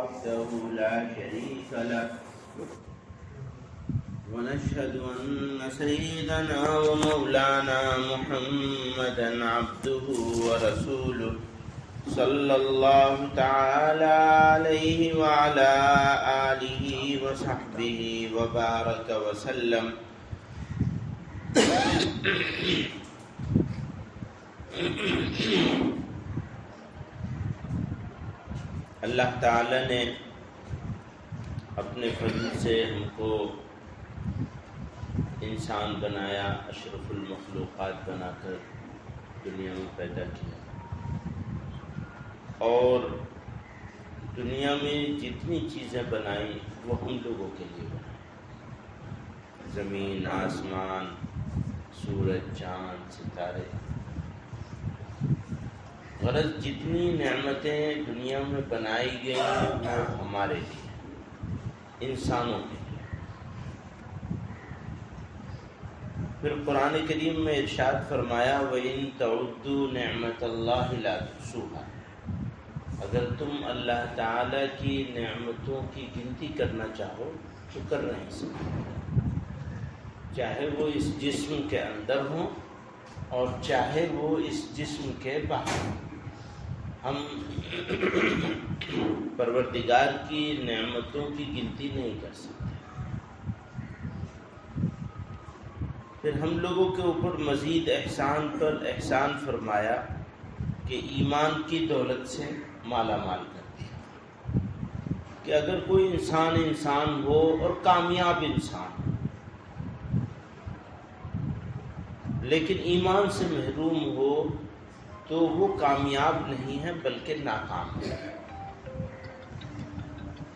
وحده لا شريك له ونشهد أن سيدنا ومولانا محمدا عبده ورسوله صلى الله تعالى عليه وعلى آله وصحبه وبارك وسلم. اللہ تعالی نے اپنے فضل سے ہم کو انسان بنایا، اشرف المخلوقات بنا کر دنیا میں پیدا کیا، اور دنیا میں جتنی چیزیں بنائیں وہ ہم لوگوں کے لیے بنائیں، زمین، آسمان، سورج، چاند، ستارے، غرض جتنی نعمتیں دنیا میں بنائی گئی ہیں وہ ہمارے لیے، انسانوں کے لیے۔ پھر قرآن کریم میں ارشاد فرمایا وَإِن تَعُدُّوا نِعْمَةَ اللَّهِ لَا تُحْصُوهَا، اگر تم اللہ تعالی کی نعمتوں کی گنتی کرنا چاہو تو کر نہیں سکتے، چاہے وہ اس جسم کے اندر ہوں اور چاہے وہ اس جسم کے باہر ہوں۔ ہم پروردگار کی نعمتوں کی گنتی نہیں کر سکتے۔ پھر ہم لوگوں کے اوپر مزید احسان پر احسان فرمایا کہ ایمان کی دولت سے مالا مال کر دیا، کہ اگر کوئی انسان ہو اور کامیاب انسان لیکن ایمان سے محروم ہو تو وہ کامیاب نہیں ہے بلکہ ناکام ہے۔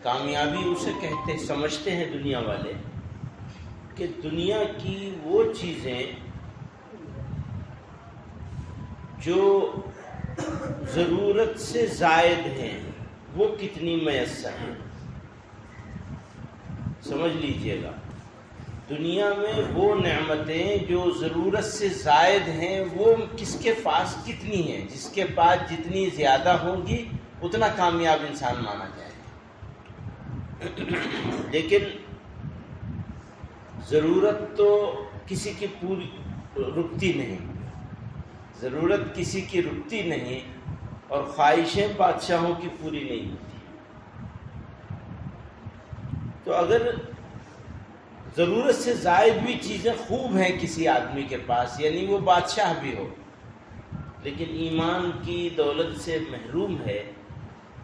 کامیابی اسے سمجھتے ہیں دنیا والے کہ دنیا کی وہ چیزیں جو ضرورت سے زائد ہیں وہ کتنی میسر ہیں۔ سمجھ لیجئے گا، دنیا میں وہ نعمتیں جو ضرورت سے زائد ہیں وہ کس کے پاس کتنی ہیں، جس کے پاس جتنی زیادہ ہوں گی اتنا کامیاب انسان مانا جائے گا۔ لیکن ضرورت تو کسی کی پوری رکتی نہیں، ضرورت کسی کی رکتی نہیں، اور خواہشیں بادشاہوں کی پوری نہیں ہوتی۔ تو اگر ضرورت سے زائد بھی چیزیں خوب ہیں کسی آدمی کے پاس، یعنی وہ بادشاہ بھی ہو، لیکن ایمان کی دولت سے محروم ہے،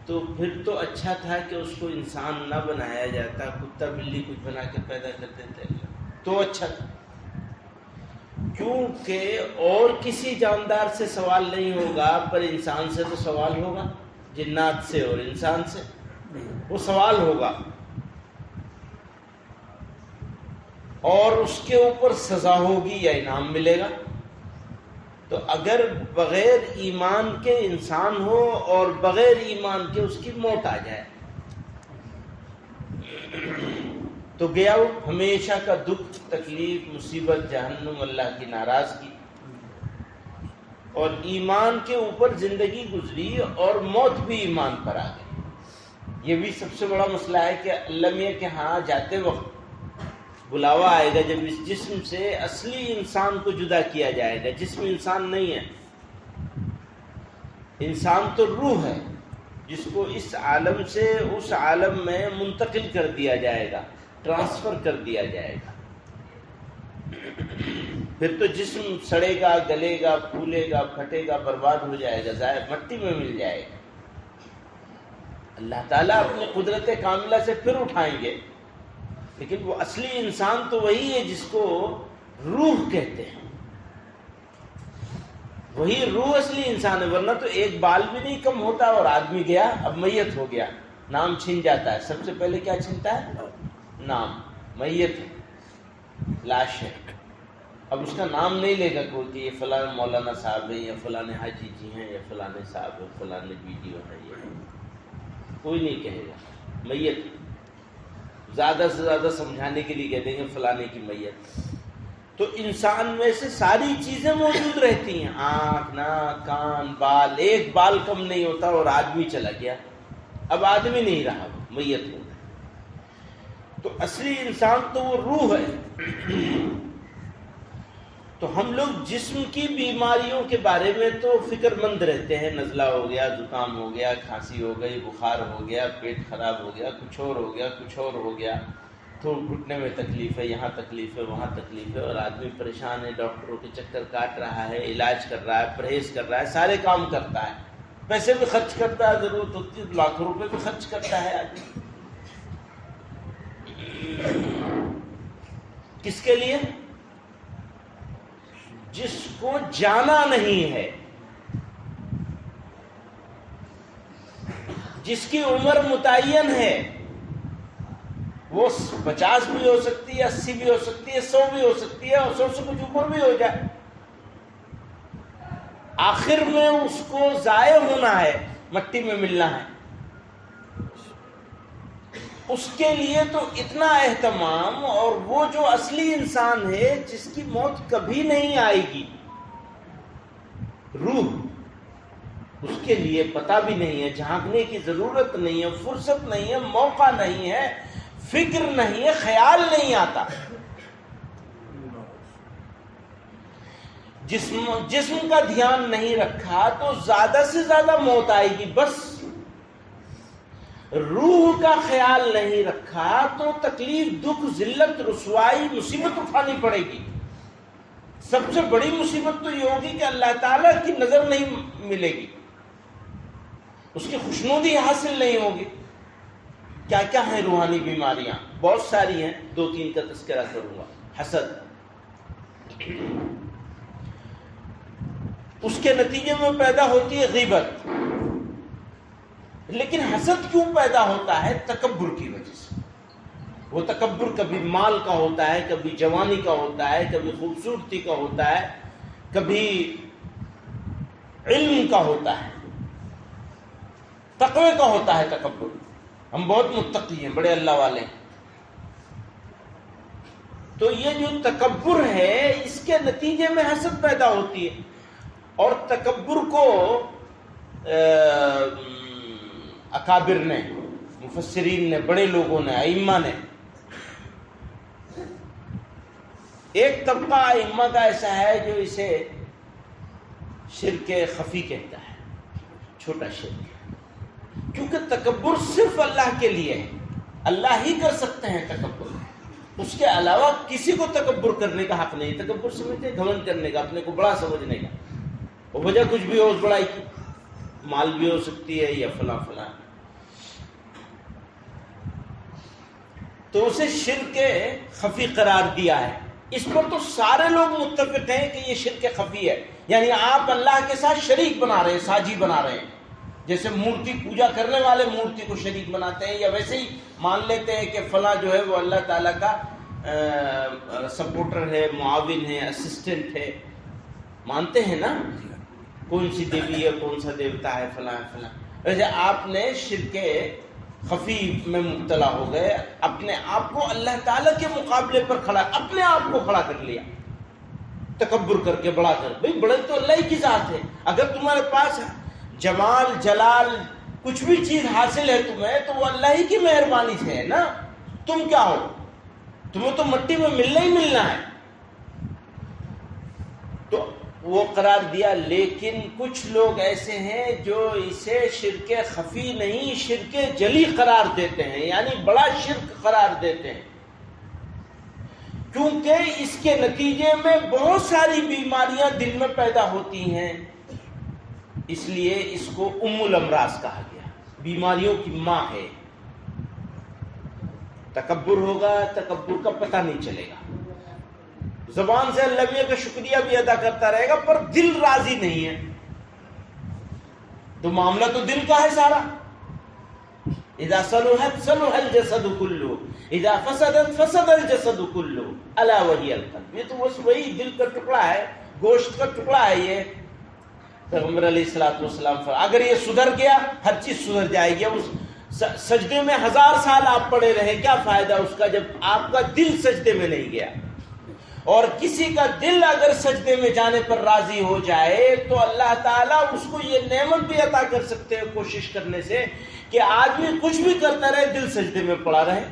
تو پھر تو اچھا تھا کہ اس کو انسان نہ بنایا جاتا، کتا بلی کچھ بنا کے پیدا کر دیتے تو اچھا تھا، کیونکہ اور کسی جاندار سے سوال نہیں ہوگا، پر انسان سے تو سوال ہوگا، جنات سے اور انسان سے وہ سوال ہوگا، اور اس کے اوپر سزا ہوگی یا انعام ملے گا۔ تو اگر بغیر ایمان کے انسان ہو اور بغیر ایمان کے اس کی موت آ جائے تو گیا وہ ہمیشہ کا دکھ، تکلیف، مصیبت، جہنم، اللہ کی ناراضگی۔ اور ایمان کے اوپر زندگی گزری اور موت بھی ایمان پر آ گئی۔ یہ بھی سب سے بڑا مسئلہ ہے کہ اللہ میاں کے ہاں جاتے وقت بلاوا آئے گا جب اس جسم سے اصلی انسان کو جدا کیا جائے گا۔ جسم انسان نہیں ہے، انسان تو روح ہے جس کو اس عالم سے اس عالم میں منتقل کر دیا جائے گا، ٹرانسفر کر دیا جائے گا۔ پھر تو جسم سڑے گا، گلے گا، پھولے گا، پھٹے گا، برباد ہو جائے گا، ظاہر مٹی میں مل جائے گا۔ اللہ تعالیٰ اپنی قدرت کاملہ سے پھر اٹھائیں گے، لیکن وہ اصلی انسان تو وہی ہے جس کو روح کہتے ہیں، وہی روح اصلی انسان ہے، ورنہ تو ایک بال بھی نہیں کم ہوتا اور آدمی گیا، اب میت ہو گیا، نام چھن جاتا ہے۔ سب سے پہلے کیا چھنتا ہے؟ نام۔ میت لاش ہے، اب اس کا نام نہیں لے گا کوئی کہ یہ فلاں مولانا صاحب ہے، یا فلاں حاجی جی ہیں، یا فلاں صاحب ہے، فلاں ویڈیو ہے، یہ کوئی نہیں کہے گا، میت۔ زیادہ سے زیادہ سمجھانے کے لیے کہہ دیں گے فلانے کی میت۔ تو انسان میں سے ساری چیزیں موجود رہتی ہیں، آنکھ، ناک، کان، بال، ایک بال کم نہیں ہوتا اور آدمی چلا گیا۔ اب آدمی نہیں رہا، میت ہو گیا۔ تو اصلی انسان تو وہ روح ہے۔ تو ہم لوگ جسم کی بیماریوں کے بارے میں تو فکر مند رہتے ہیں، نزلہ ہو گیا، زکام ہو گیا، کھانسی ہو گئی، بخار ہو گیا، پیٹ خراب ہو گیا، کچھ اور ہو گیا، کچھ اور ہو گیا، تو گھٹنے میں تکلیف ہے، یہاں تکلیف ہے، وہاں تکلیف ہے، اور آدمی پریشان ہے، ڈاکٹروں کے چکر کاٹ رہا ہے، علاج کر رہا ہے، پرہیز کر رہا ہے، سارے کام کرتا ہے، پیسے بھی خرچ کرتا ہے، ضرورت ہوتی ہے لاکھوں روپے بھی خرچ کرتا ہے آدمی۔ کس کے لیے؟ جس کو جانا نہیں ہے، جس کی عمر متعین ہے، وہ 50 بھی ہو سکتی ہے، 80 بھی ہو سکتی ہے، 100 بھی ہو سکتی ہے، اور 100 سے کچھ اوپر بھی ہو جائے، آخر میں اس کو ضائع ہونا ہے، مٹی میں ملنا ہے۔ اس کے لیے تو اتنا اہتمام، اور وہ جو اصلی انسان ہے جس کی موت کبھی نہیں آئے گی، روح، اس کے لیے پتہ بھی نہیں ہے، جھانکنے کی ضرورت نہیں ہے، فرصت نہیں ہے، موقع نہیں ہے، فکر نہیں ہے، خیال نہیں آتا۔ جسم کا دھیان نہیں رکھا تو زیادہ سے زیادہ موت آئے گی بس۔ روح کا خیال نہیں رکھا تو تکلیف، دکھ، ذلت، رسوائی، مصیبت اٹھانی پڑے گی۔ سب سے بڑی مصیبت تو یہ ہوگی کہ اللہ تعالیٰ کی نظر نہیں ملے گی، اس کی خوشنودی حاصل نہیں ہوگی۔ کیا کیا ہیں روحانی بیماریاں؟ بہت ساری ہیں، 2-3 کا تذکرہ کروں گا۔ حسد، اس کے نتیجے میں پیدا ہوتی ہے غیبت۔ لیکن حسد کیوں پیدا ہوتا ہے؟ تکبر کی وجہ سے۔ وہ تکبر کبھی مال کا ہوتا ہے، کبھی جوانی کا ہوتا ہے، کبھی خوبصورتی کا ہوتا ہے، کبھی علم کا ہوتا ہے، تقوی کا ہوتا ہے تکبر۔ ہم بہت متقی ہیں، بڑے اللہ والے ہیں، تو یہ جو تکبر ہے اس کے نتیجے میں حسد پیدا ہوتی ہے۔ اور تکبر کو اکابر نے، مفسرین نے، بڑے لوگوں نے، ائمہ نے، ایک طبقہ ائمہ کا ایسا ہے جو اسے شرک خفی کہتا ہے، چھوٹا شرک، کیونکہ تکبر صرف اللہ کے لیے ہے، اللہ ہی کر سکتے ہیں تکبر، اس کے علاوہ کسی کو تکبر کرنے کا حق نہیں۔ تکبر سمجھتے گھمنڈ کرنے کا، اپنے کو بڑا سمجھنے کا، وہ وجہ کچھ بھی ہو اس بڑائی کی، مال بھی ہو سکتی ہے یا فلاں فلاں، تو اسے شرک خفی قرار دیا ہے۔ اس پر تو سارے لوگ متفق ہیں کہ یہ شرک خفی ہے، یعنی آپ اللہ کے ساتھ شریک بنا رہے ہیں، ساجی بنا رہے ہیں۔ جیسے مورتی پوجا کرنے والے مورتی کو شریک بناتے ہیں، یا ویسے ہی مان لیتے ہیں کہ فلاں جو ہے وہ اللہ تعالیٰ کا سپورٹر ہے، معاون ہے، اسسٹنٹ ہے، مانتے ہیں نا، کون سی دیوی ہے، کون سا دیوتا ہے، فلاں فلاں۔ ویسے آپ نے شرک خفی میں مبتلا ہو گئے، اپنے آپ کو اللہ تعالیٰ کے مقابلے پر کھڑا، اپنے آپ کو کھڑا کر لیا، تکبر کر کے، بڑا کر۔ بھئی بڑے تو اللہ ہی کی ذات ہے، اگر تمہارے پاس جمال، جلال، کچھ بھی چیز حاصل ہے تمہیں، تو وہ اللہ ہی کی مہربانی سے ہے نا، تم کیا ہو؟ تمہیں تو مٹی میں ملنا ہی ملنا ہے۔ تو وہ قرار دیا، لیکن کچھ لوگ ایسے ہیں جو اسے شرک خفی نہیں، شرک جلی قرار دیتے ہیں، یعنی بڑا شرک قرار دیتے ہیں، کیونکہ اس کے نتیجے میں بہت ساری بیماریاں دل میں پیدا ہوتی ہیں، اس لیے اس کو ام الامراض کہا گیا، بیماریوں کی ماں ہے۔ تکبر ہوگا، تکبر کا پتہ نہیں چلے گا، زبان سے اللہ میاں کا شکریہ بھی ادا کرتا رہے گا، پر دل راضی نہیں ہے، تو معاملہ تو دل کا ہے سارا۔ اذا صلحت صلح الجسد كله، اذا فسدت فسد الجسد كله، الا وهي القلب۔ یہ تو بس وہی دل کا ٹکڑا ہے، گوشت کا ٹکڑا ہے یہ۔ پیغمبر علیہ الصلوۃ والسلام اگر یہ سدھر گیا، ہر چیز سدھر جائے گی۔ اس سجدے میں 1000 سال آپ پڑے رہے، کیا فائدہ اس کا جب آپ کا دل سجدے میں نہیں گیا؟ اور کسی کا دل اگر سجدے میں جانے پر راضی ہو جائے تو اللہ تعالیٰ اس کو یہ نعمت بھی عطا کر سکتے ہیں کوشش کرنے سے کہ آدمی کچھ بھی کرتا رہے دل سجدے میں پڑا رہے.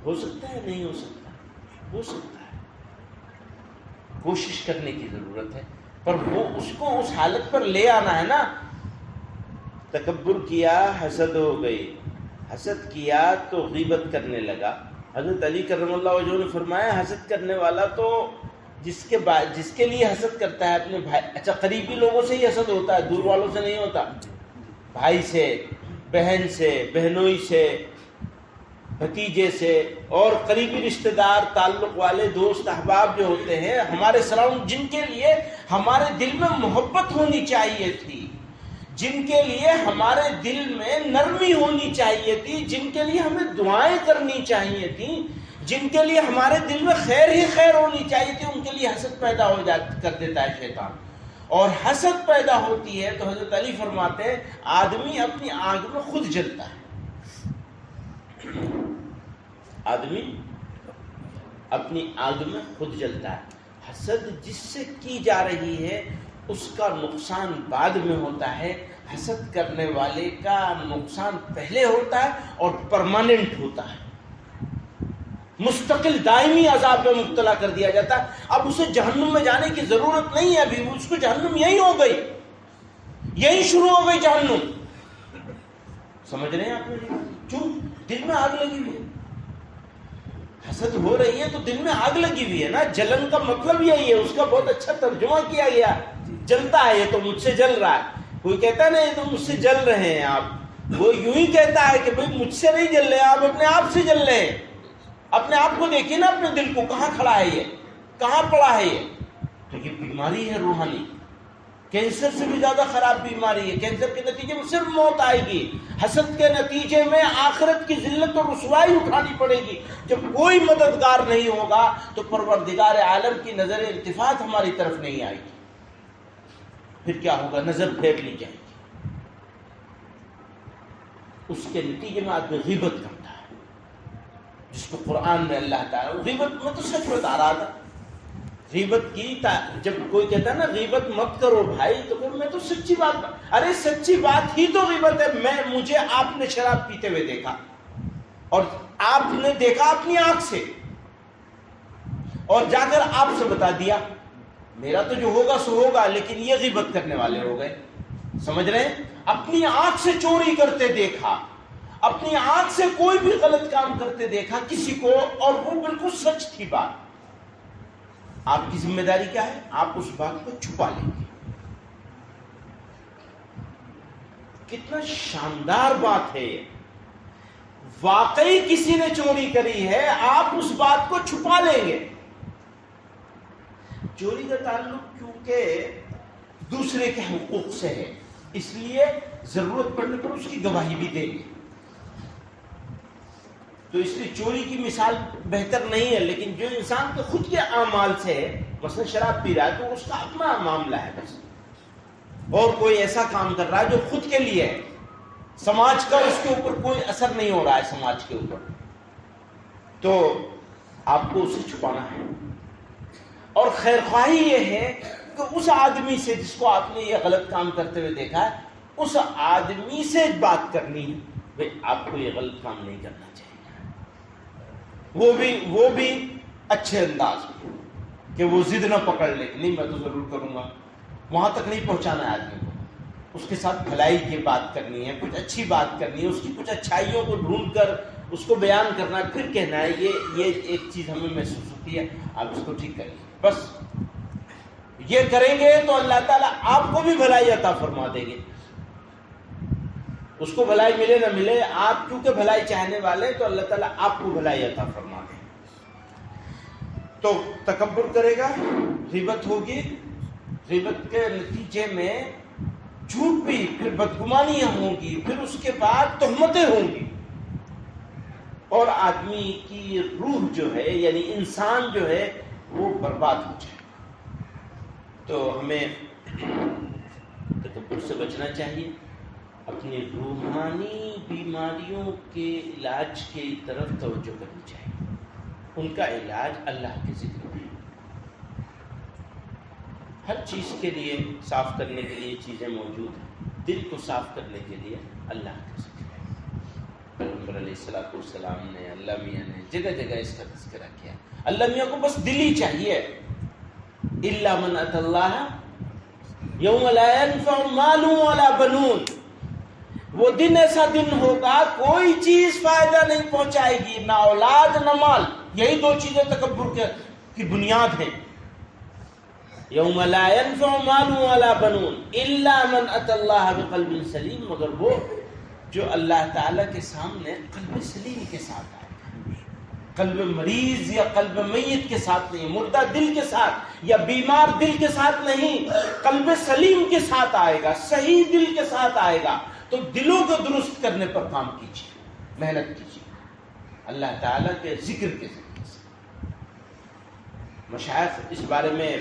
ہو سکتا ہے؟ نہیں ہو سکتا. ہو سکتا ہے. کوشش کرنے کی ضرورت ہے، پر وہ اس کو اس حالت پر لے آنا ہے نا. تکبر کیا، حسد ہو گئی. حسد کیا تو غیبت کرنے لگا. حضرت علی کرم اللہ وجہہ نے فرمایا حسد کرنے والا تو جس کے لیے حسد کرتا ہے اپنے بھائی، اچھا قریبی لوگوں سے ہی حسد ہوتا ہے، دور والوں سے نہیں ہوتا. بھائی سے، بہن سے، بہنوئی سے، بھتیجے سے، اور قریبی رشتہ دار، تعلق والے، دوست، احباب جو ہوتے ہیں ہمارے سراؤنڈ، جن کے لیے ہمارے دل میں محبت ہونی چاہیے تھی، جن کے لیے ہمارے دل میں نرمی ہونی چاہیے تھی، جن کے لیے ہمیں دعائیں کرنی چاہیے تھیں، جن کے لیے ہمارے دل میں خیر ہی خیر ہونی چاہیے تھی، ان کے لیے حسد پیدا کر دیتا ہے شیطان. اور حسد پیدا ہوتی ہے تو حضرت علی فرماتے ہیں آدمی اپنی آگ میں خود جلتا ہے. آدمی اپنی آگ میں خود جلتا ہے. حسد جس سے کی جا رہی ہے اس کا نقصان بعد میں ہوتا ہے. حسد کرنے والے کا نقصان پہلے ہوتا ہے اور پرماننٹ ہوتا ہے، مستقل دائمی عذاب میں مبتلا کر دیا جاتا ہے. اب اسے جہنم میں جانے کی ضرورت نہیں ہے، ابھی اس کو جہنم یہی ہو گئی، یہی شروع ہو گئی جہنم. سمجھ رہے ہیں آپ نے؟ کیوں؟ دل میں آگ لگی ہوئی ہے. حسد ہو رہی ہے تو دل میں آگ لگی ہوئی ہے نا. جلن کا مطلب یہی ہے، اس کا بہت اچھا ترجمہ کیا گیا. جلتا ہے، یہ تو مجھ سے جل رہا ہے. کوئی کہتا ہے نا یہ تو مجھ سے جل رہے ہیں آپ، وہ یوں ہی کہتا ہے کہ بھئی مجھ سے نہیں جل رہے، آپ اپنے آپ سے جل رہے ہیں. اپنے آپ کو دیکھیے نا، اپنے دل کو کہاں کھڑا ہے، یہ کہاں پڑا ہے. یہ تو یہ بیماری ہے روحانی. کینسر سے بھی زیادہ خراب بیماری ہے. کینسر کے نتیجے میں صرف موت آئے گی. حسد کے نتیجے میں آخرت کی ذلت اور رسوائی اٹھانی پڑے گی. جب کوئی مددگار نہیں ہوگا تو پروردگار عالم کی نظر التفات ہماری طرف نہیں آئے گی. پھر کیا ہوگا؟ نظر پھیر لی جائے گی. اس کے نتیجے میں آدمی غیبت کرتا ہے، جس کو قرآن میں اللہ تعالیٰ، غیبت میں تو سچ بتا رہا تھا. غیبت کی جب کوئی کہتا ہے نا غیبت مت کرو بھائی، تو پھر میں تو سچی بات، ارے سچی بات ہی تو غیبت ہے. مجھے آپ نے شراب پیتے ہوئے دیکھا اور آپ نے دیکھا اپنی آنکھ سے اور جا کر آپ سے بتا دیا. میرا تو جو ہوگا سو ہوگا، لیکن یہ غیبت کرنے والے ہو گئے. سمجھ رہے ہیں؟ اپنی آنکھ سے چوری کرتے دیکھا، اپنی آنکھ سے کوئی بھی غلط کام کرتے دیکھا کسی کو، اور وہ بالکل سچ تھی بات. آپ کی ذمہ داری کیا ہے؟ آپ اس بات کو چھپا لیں گے. کتنا شاندار بات ہے یہ. واقعی کسی نے چوری کری ہے، آپ اس بات کو چھپا لیں گے. چوری کا تعلق کیونکہ دوسرے کے حقوق سے ہے، اس لیے ضرورت پڑنے پر اس کی گواہی بھی دیں گے. تو اس لیے چوری کی مثال بہتر نہیں ہے، لیکن جو انسان کے خود کے اعمال سے ہے، مثلا شراب پی رہا ہے تو اس کا اپنا معاملہ ہے بس، اور کوئی ایسا کام کر رہا ہے جو خود کے لیے ہے، سماج کا اس کے اوپر کوئی اثر نہیں ہو رہا ہے سماج کے اوپر، تو آپ کو اسے چھپانا ہے. اور خیر خواہی یہ ہے کہ اس آدمی سے جس کو آپ نے یہ غلط کام کرتے ہوئے دیکھا ہے، اس آدمی سے بات کرنی ہے، بھئی آپ کو یہ غلط کام نہیں کرنا چاہیے. وہ بھی اچھے انداز میں کہ وہ ضد نہ پکڑ لے، نہیں میں تو ضرور کروں گا. وہاں تک نہیں پہنچانا ہے آدمی کو. اس کے ساتھ بھلائی کی بات کرنی ہے، کچھ اچھی بات کرنی ہے، اس کی کچھ اچھائیوں کو ڈھونڈ کر اس کو بیان کرنا ہے، پھر کہنا ہے یہ ایک چیز ہمیں محسوس ہوتی ہے، آپ اس کو ٹھیک کریے. بس یہ کریں گے تو اللہ تعالیٰ آپ کو بھی بھلائی عطا فرما دیں گے. اس کو بھلائی ملے نہ ملے، آپ کیونکہ بھلائی چاہنے والے تو اللہ تعالیٰ آپ کو بھلائی عطا فرما دیں. تو تکبر کرے گا، غیبت ہوگی، غیبت کے نتیجے میں جھوٹ بھی، پھر بدگمانیاں ہوں گی، پھر اس کے بعد تہمتیں ہوں گی، اور آدمی کی روح جو ہے یعنی انسان جو ہے وہ برباد ہو جائے. تو ہمیں تکبر سے بچنا چاہیے، اپنی روحانی بیماریوں کے علاج کی طرف توجہ کرنی چاہیے. ان کا علاج اللہ کے ذکر میں. ہر چیز کے لیے صاف کرنے کے لیے چیزیں موجود ہیں. دل کو صاف کرنے کے لیے اللہ کا ذکر ہے. پیغمبر علیہ الصلوۃ والسلام نے، اللہ میاں نے جگہ جگہ اس کا تذکرہ کیا. اللہ میاں کو بس دل ہی چاہیے. الا من اتى الله یوم لا ينفع مال ولا بنون. وہ دن ایسا دن ہوگا کوئی چیز فائدہ نہیں پہنچائے گی، نہ اولاد نہ مال. یہی دو چیزیں تکبر کی بنیاد ہیں. یوم لا ينفع مال ولا بنون الا من اتى الله بقلب سلیم. مگر وہ جو اللہ تعالیٰ کے سامنے قلب سلیم کے ساتھ آئے گا. قلب مریض یا قلب میت کے ساتھ نہیں، مردہ دل کے ساتھ یا بیمار دل کے ساتھ نہیں، قلب سلیم کے ساتھ آئے گا، صحیح دل کے ساتھ آئے گا. تو دلوں کو درست کرنے پر کام کیجیے، محنت کیجیے اللہ تعالیٰ کے ذکر کے ذریعے سے. مشائخ اس بارے میں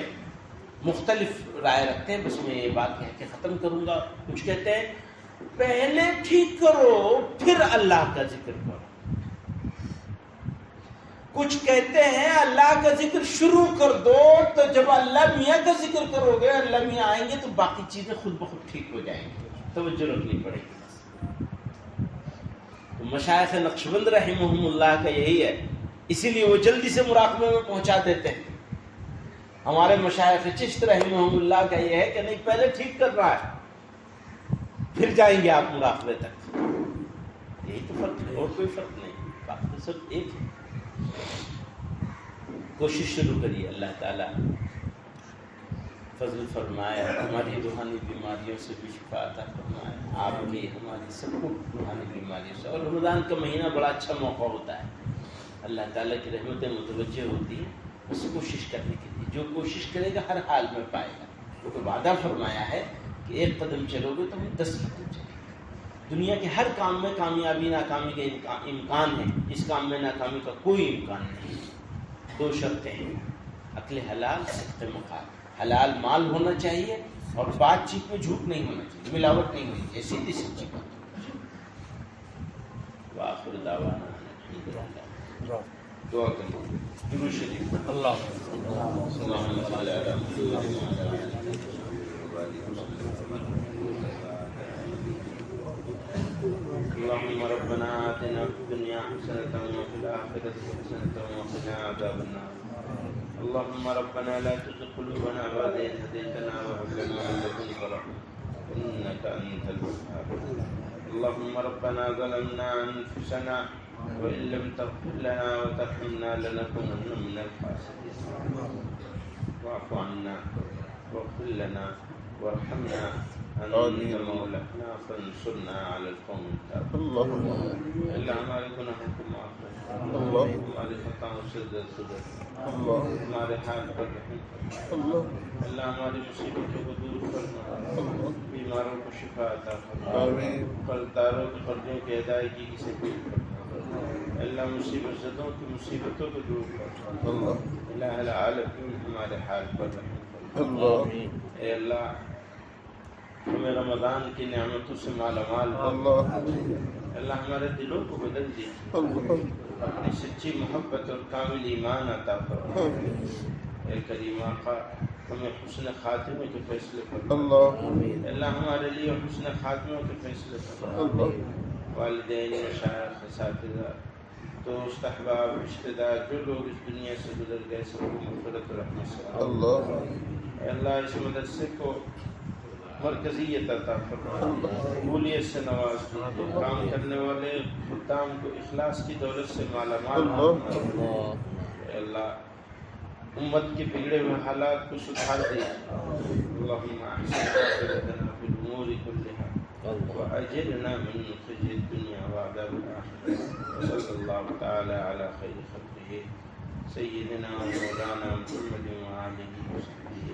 مختلف رائے رکھتے ہیں. بس میں یہ بات کہہ کے ختم کروں گا. کچھ کہتے ہیں پہلے ٹھیک کرو پھر اللہ کا ذکر کرو. کچھ کہتے ہیں اللہ کا ذکر شروع کر دو، تو جب اللہ میاں کا ذکر کرو گے، اللہ میاں آئیں گے تو باقی چیزیں خود بخود ٹھیک ہو جائیں گی. توجہ رکھنی پڑے گی. تو مشائخ نقشبند رحمہم اللہ کا یہی ہے، اسی لیے وہ جلدی سے مراقبے میں پہنچا دیتے ہیں. ہمارے مشائخ چشت رحمہم اللہ کا یہ ہے کہ نہیں، پہلے ٹھیک کرنا ہے پھر جائیں گے آپ مراقبے تک. یہی تو فرق ہے، اور کوئی فرق نہیں، باقی تو سب ایک ہے. کوشش شروع کریے. اللہ تعالیٰ فضل فرمائے، ہماری روحانی بیماریوں سے بھی شفا عطا فرمائے، آپ کی ہماری سب کو روحانی بیماریوں سے. اور رمضان کا مہینہ بڑا اچھا موقع ہوتا ہے، اللہ تعالیٰ کی رحمتیں متوجہ ہوتی ہیں. بس کوشش کرنے کے لیے، جو کوشش کرے گا ہر حال میں پائے گا. کیونکہ وعدہ فرمایا ہے کہ ایک قدم چلو گے تو ہم 10 قدم چلیں گے. دنیا کے ہر کام میں کامیابی ناکامی کا امکان ہے، اس کام میں ناکامی کا کوئی امکان نہیں. 2 شرطیں ہیں، عقل حلال، صدق مقال. حلال مال ہونا چاہیے اور بات چیت میں جھوٹ نہیں ہونا چاہیے، ملاوٹ نہیں ہونی چاہیے، سیدھی سچی بات. وآخر دعوانا الحمدللہ. دعا کریں درود شریف. اللہم صلی علی محمد. اللهم ربنا آتنا في الدنيا حسنة وفي الآخرة حسنة وقنا عذاب النار. اللهم ربنا لا تزغ قلوبنا بعد إذ هديتنا وهب لنا من لدنك رحمة إنك أنت الوهاب. اللهم ربنا ظلمنا أنفسنا وإن لم تغفر لنا وترحمنا لنكونن من الخاسرين. واعف عنا واغفر لنا وارحمنا أنت مولانا فانصرنا على القوم الكافرين. اللہ ہمارے گناہوں کو معاف کر، ہماری خطاؤں سے درگزر، ہمارے حال پر رحم فرما. اللہ ہماری مصیبتوں کو دور فرما، بیماروں کو شفا عطا فرما، قرضداروں کے قرضوں کی ادائیگی کی سبیل فرما. اللہ مصیبت زدوں کی مصیبتوں کو دور فرما. الہ العالمین ہمارے حال پر رحم فرما. اے اللہ ہمیں رمضان کی نعمتوں سے مالا مال کر. اللہ ہمارے دلوں کو بدل دی، اپنی سچی محبت اور کامل ایمان عطا فرما. اے کریم آقا ہمیں حسن خاتمے کے فیصلے فرما. اللہ ہمارے لیے حسن خاتمے کے فیصلے فرما. والدین، مشائخ، اساتذہ، دوست، احباب، رشتہ دار، جو لوگ اس دنیا سے گزر گئے سب کو مغفرت و رحمت سے. اے اللہ اس مدرسے کو مرکزیت عطا فرما، قبولیت سے نواز دیجیے. کام کرنے والے خدام کو اخلاص کی دولت سے مالا مال فرما. اے اللہ امت کے بگڑے ہوئے حالات کو سدھار دیجیے. اللہم احسن عاقبتنا فی الامور کلہا واجرنا من خزي الدنيا وعذاب الآخرة. وصلی اللہ تعالی علی خیر خلقہ سیدنا مولانا محمد وآلہ وصحبہ.